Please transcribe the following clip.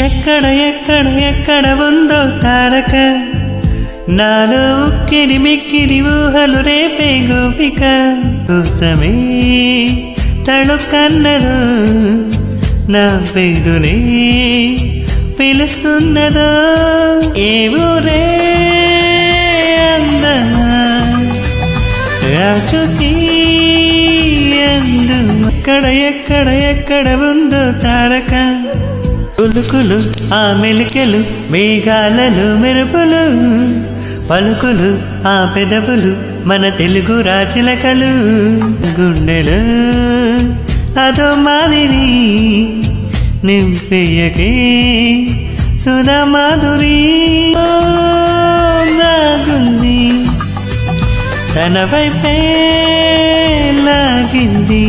ఎక్కడ ఎక్కడ ఎక్కడ ఉందో తారక నాలో ఉక్కిరి మిక్కిరి ఊహలు రేపే గోపిక కోసమే తళుకన్నదో నా పేరునే పిలుస్తున్నదో ఏ ఊరే అందమా రాజుకి అందు ఎక్కడ ఎక్కడ ఎక్కడ ఉందో తారక కులుకులు ఆ మెలికెలు మేఘాలలో మెరుపులు పలుకులు ఆ పెదవులు మన తెలుగు రాచిలకలు గుండెలు అదో మాదిరి నింపెయ్యకే సుధా మాధురి నాగుంది తన వైపే లాగింది.